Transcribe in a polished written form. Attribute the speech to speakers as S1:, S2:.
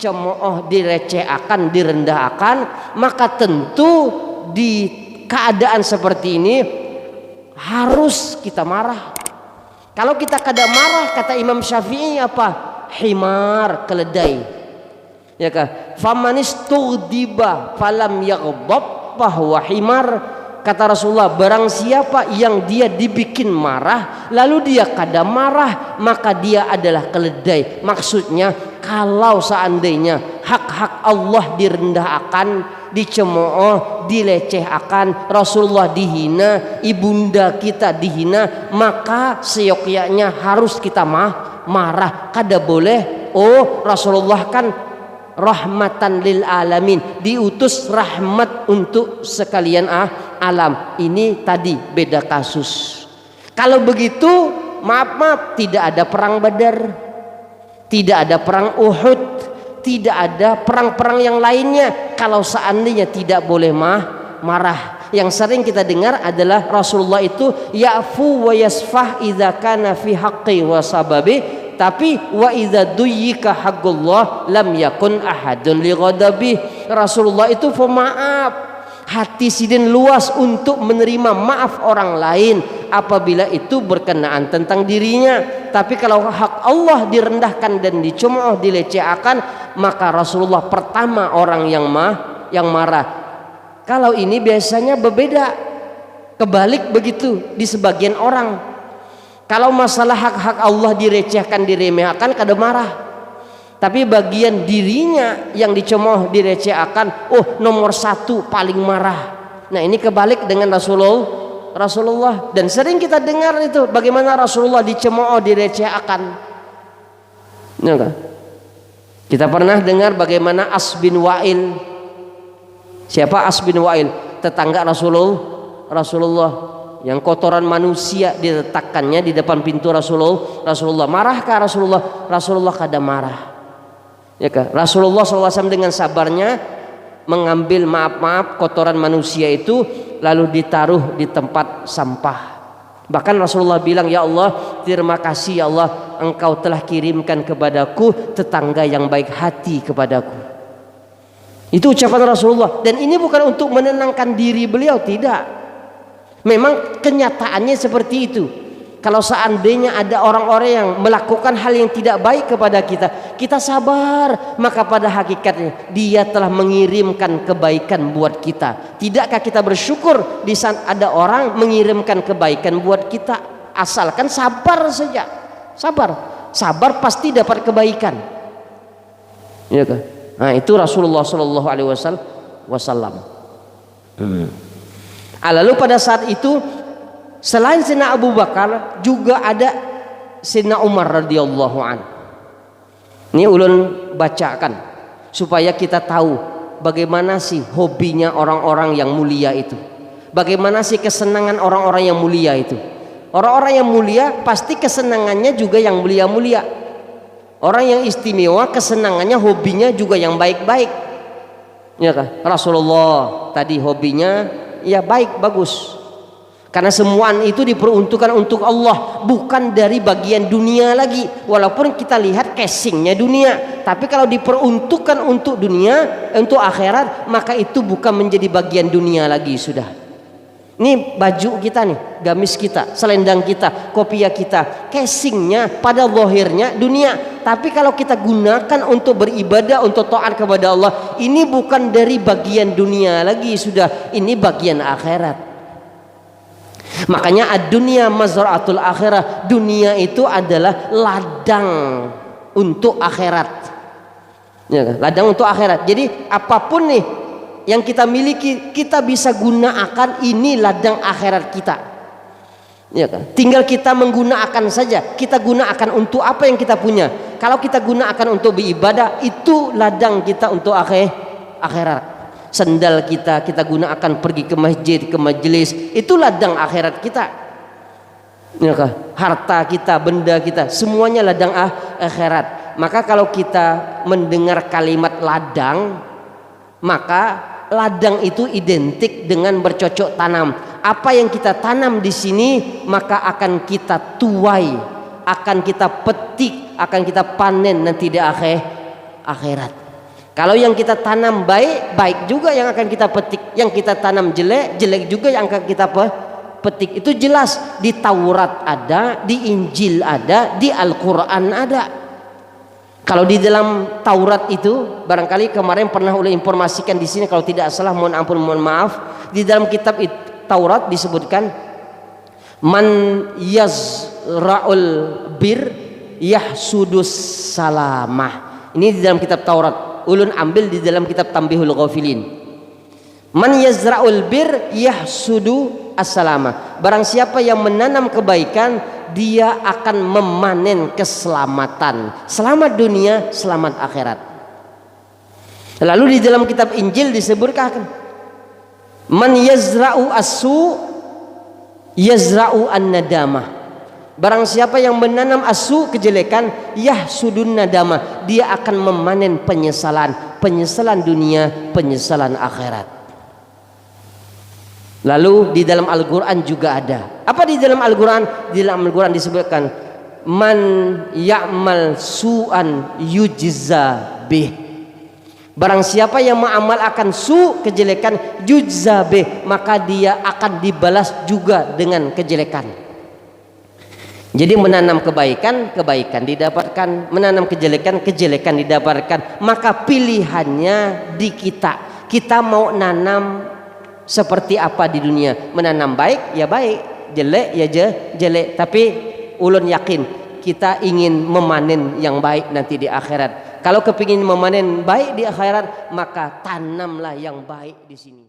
S1: dicemooh, direcehkan, direndahkan, maka tentu di keadaan seperti ini harus kita marah. Kalau kita kada marah, kata Imam Syafi'i apa? Himar, keledai. Ya kan? Famanistughdiba falam yaghdab fahuwa himar. Kata Rasulullah, barang siapa yang dia dibikin marah lalu dia kada marah, maka dia adalah keledai. Maksudnya kalau seandainya hak-hak Allah direndahkan, dicemooh, dilecehkan, Rasulullah dihina, ibunda kita dihina, maka seyogyanya harus kita marah. Kada boleh. Oh, Rasulullah kan rahmatan lil alamin, diutus rahmat untuk sekalian alam. Ini tadi beda kasus. Kalau begitu, maaf, tidak ada perang Badar, tidak ada perang Uhud, tidak ada perang-perang yang lainnya kalau seandainya tidak boleh marah. Yang sering kita dengar adalah Rasulullah itu ya'fu wa yasfah idza kana fi haqqi wa sababi, tapi wa idza duyyika haqqullah lam yakun ahadun li ghadabi. Rasulullah itu pemaaf, hati sidin luas untuk menerima maaf orang lain apabila itu berkenaan tentang dirinya. Tapi kalau hak Allah direndahkan dan dicemooh, dilecehkan, maka Rasulullah pertama orang yang marah. Kalau ini biasanya berbeda, kebalik begitu di sebagian orang. Kalau masalah hak-hak Allah direcehkan, diremehkan, kada marah. Tapi bagian dirinya yang dicemooh, direcehkan, oh nomor satu paling marah. Nah ini kebalik dengan Rasulullah. Dan sering kita dengar itu bagaimana Rasulullah dicemooh, direcehkan. Ya kan? Kita pernah dengar bagaimana As bin Wa'il. Siapa As bin Wa'il? Tetangga Rasulullah. Yang kotoran manusia diletakkannya di depan pintu Rasulullah. Marahkah Rasulullah? Rasulullah kada marah. Ya kan? Rasulullah SAW dengan sabarnya mengambil maaf kotoran manusia itu lalu ditaruh di tempat sampah. Bahkan Rasulullah bilang, ya Allah, terima kasih ya Allah, engkau telah kirimkan kepadaku tetangga yang baik hati kepadaku. Itu ucapan Rasulullah. Dan ini bukan untuk menenangkan diri beliau, tidak. Memang kenyataannya seperti itu. Kalau seandainya ada orang-orang yang melakukan hal yang tidak baik kepada kita, kita sabar, maka pada hakikatnya dia telah mengirimkan kebaikan buat kita. Tidakkah kita bersyukur di saat ada orang mengirimkan kebaikan buat kita? Asalkan sabar saja. Sabar pasti dapat kebaikan. Ya kan? Nah, itu Rasulullah Shallallahu Alaihi Wasallam. Lalu pada saat itu selain Sayyidina Abu Bakar juga ada Sayyidina Umar radhiyallahu an. Ini ulun bacakan supaya kita tahu bagaimana sih hobinya orang-orang yang mulia itu. Bagaimana sih kesenangan orang-orang yang mulia itu. Orang-orang yang mulia pasti kesenangannya juga yang mulia-mulia. Orang yang istimewa kesenangannya, hobinya juga yang baik-baik. Ya kan? Rasulullah tadi hobinya ya baik, bagus. Karena semua itu diperuntukkan untuk Allah, bukan dari bagian dunia lagi. Walaupun kita lihat casingnya dunia, tapi kalau diperuntukkan untuk dunia, untuk akhirat, maka itu bukan menjadi bagian dunia lagi sudah. Ini baju kita nih, gamis kita, selendang kita, kopiah kita, casingnya pada zahirnya dunia. Tapi kalau kita gunakan untuk beribadah, untuk taat kepada Allah, ini bukan dari bagian dunia lagi sudah, ini bagian akhirat. Makanya ad-dunya mazra'atul akhirah, dunia itu adalah ladang untuk akhirat. Ya, ladang untuk akhirat. Jadi apapun nih yang kita miliki, kita bisa gunakan, ini ladang akhirat kita. Ya kan? Tinggal kita menggunakan saja. Kita gunakan untuk apa yang kita punya. Kalau kita gunakan untuk beribadah, itu ladang kita untuk akhirat. Sendal kita gunakan pergi ke masjid, ke majelis, itu ladang akhirat kita. Ya kan? Harta kita, benda kita, semuanya ladang akhirat. Maka kalau kita mendengar kalimat ladang, maka ladang itu identik dengan bercocok tanam. Apa yang kita tanam di sini maka akan kita tuai, akan kita petik, akan kita panen nanti di akhirat. Kalau yang kita tanam baik, baik juga yang akan kita petik. Yang kita tanam jelek, jelek juga yang akan kita petik. Itu jelas di Taurat ada, di Injil ada, di Al-Quran ada. Kalau di dalam Taurat itu, barangkali kemarin pernah oleh informasikan di sini, kalau tidak salah mohon ampun, mohon maaf. Di dalam kitab Taurat disebutkan, man yazra'ul bir yahsudus salamah. Ini di dalam kitab Taurat. Ulun ambil di dalam kitab Tambihul Ghafilin. Man yazra'ul bir yahsudu as-salama. Barang siapa yang menanam kebaikan, dia akan memanen keselamatan. Selamat dunia, selamat akhirat. Lalu di dalam kitab Injil disebutkan, man yazra'u as-su yazra'u an-nadamah. Barang siapa yang menanam asu, kejelekan, yahsudun nadama, dia akan memanen penyesalan, penyesalan dunia, penyesalan akhirat. Lalu di dalam Al-Quran juga ada. Apa di dalam Al-Quran? Di dalam Al-Quran disebutkan, man ya'mal su'an yujza bih. Barang siapa yang mengamal akan kejelekan, yujza bih, maka dia akan dibalas juga dengan kejelekan. Jadi menanam kebaikan, kebaikan didapatkan, menanam kejelekan, kejelekan didapatkan. Maka pilihannya di kita. Kita mau nanam seperti apa di dunia? Menanam baik ya baik, jelek ya jelek. Tapi ulun yakin kita ingin memanen yang baik nanti di akhirat. Kalau kepingin memanen baik di akhirat, maka tanamlah yang baik di sini.